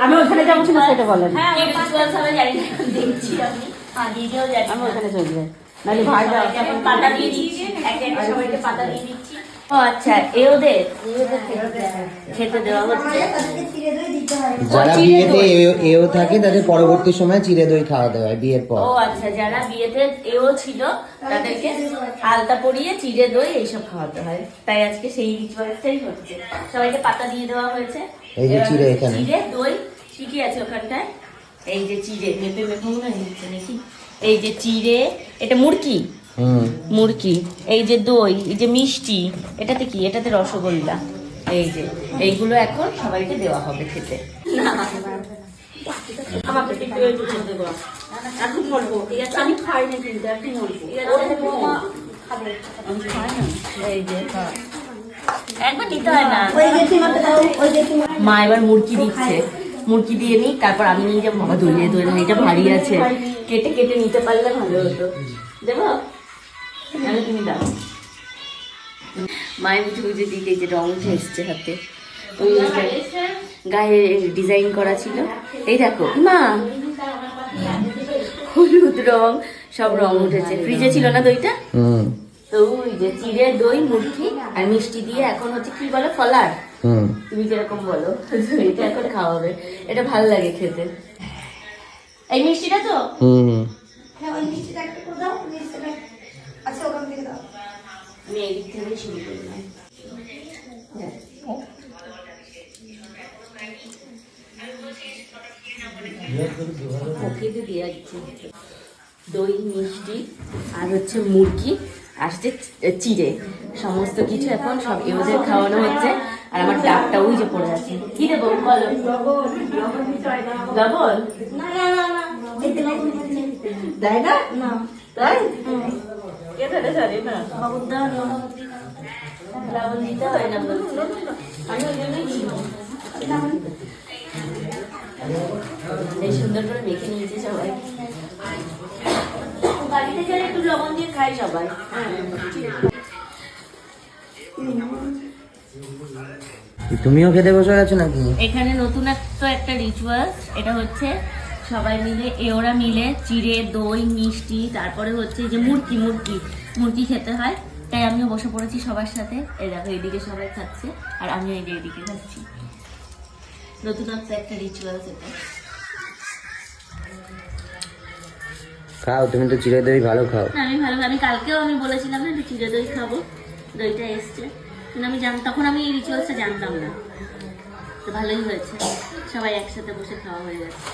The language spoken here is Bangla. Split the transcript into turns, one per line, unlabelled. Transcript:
আমি ওখানে যাবো কিনা সেটা বলেন।
হ্যাঁ রিচুয়ালস হবে জানি না, দেখছি আমি। হ্যাঁ দিদিও জানি।
আমি ওখানে চলবে নাহলে ভাইটা
পাতা দিয়ে দিচ্ছি, একে একে সবাইকে পাতা দিয়ে দিচ্ছি। ও আচ্ছা, এওদের খেতে দেওয়া হচ্ছে।
যারা বিয়েতে এও থাকে তাদের পরবর্তী সময় চিড়ে দই খাওয়াতে হয় বিয়ের পর।
ও আচ্ছা, যারা বিয়েতে এও ছিল তাদেরকে আলতা পরিয়ে চিড়ে দই এইসব খাওয়াতে হয়, তাই আজকে সেই রিচুয়ালটাই হচ্ছে। সবাইকে পাতা দিয়ে দেওয়া হয়েছে।
এই যে চিড়ে এখানে,
চিড়ে দই কি কি আছে ওখানটায়? এই যে চিড়ে মেপে মেপে মনে হচ্ছে নাকি, এই যে চিড়ে, এটা মুরকি, মুরকি, এই যে দই, এই যে মিষ্টি, এটাতে কি, এটাতে রসগোল্লা, এই যে এইগুলো এখন সবাইকে দেওয়া হবে খেতে। আমাকে একটু একটু খেতে দেবো এখন বলবো, ঠিক আছে? আমি খাই না কিন্তু এখন বলবো, আমি খাই না। এই যে একবার নিতে হয় না। মা এবার মুরকি দিচ্ছে, মুরকি দিয়ে নিই, তারপর আমি নিয়ে যাবো। বাবা দইয়ে দই না, এটা ভারী আছে, কেটে কেটে নিতে পারলে ভালো হতো। দেবো? তাহলে তুমি দাও। মায়ের বুঝে বুঝে দিতে, যে রং উঠে এসছে হাতে, ওই গায়ে ডিজাইন করা ছিল। এই দেখো মা, হলুদ রং, সব রং উঠেছে। ফ্রিজে ছিল না দইটা, তো ওই যে চিড়ে দই মুরকি আর মিষ্টি দিয়ে এখন হচ্ছে কি বলো, ফলার, তুমি যেরকম বলো, এটা এখন খাওয়াবে। এটা ভালো লাগে খেতে। এই মিষ্টিটা তো আমি এই দিক থেকে শুরু করলাম। ওকে তো দিয়ে দিচ্ছি দই মিষ্টি আর হচ্ছে মুরগি আর হচ্ছে চিড়ে, সমস্ত কিছু এখন সব এওদের খাওয়ানো হচ্ছে। আর আমার ডাবটা ওই যে পড়ে আছে, কি দেবো বলো? লবণ দেয় না, তাই লবণ দিতে হয় না, আমি ওই জন্যই দিই। এই সুন্দর করে মেখে নিয়েছে সবাই। বাড়িতে গেলে একটু লবণ দিয়ে খাই সবাই।
তুমিও খেতে বসে গেছো নাকি?
এখানে নতুন একটা রিচুয়াল, এটা হচ্ছে সবাই মিলে, এওরা মিলে চিড়ে দই মিষ্টি, তারপরে হচ্ছে যে মুরকি মুরকি মুরকি খেতে হয়, তাই আমিও বসে পড়েছি সবার সাথে। এই দেখো এইদিকে সবাই খাচ্ছে আর আমিও এইদিকে খাচ্ছি। নতুন একটা রিচুয়াল এটা।
খাও, তুমি তো চিড়ে দই ভালো খাও।
আমি ভালো, আমি কালকেও আমি বলেছিলাম না চিড়ে দই খাবো, দইটা এসছে, কিন্তু আমি তখন আমি এই রিচুয়ালসটা জানতাম না, তো ভালোই হয়েছে, সবাই একসাথে বসে খাওয়া হয়ে যাচ্ছে।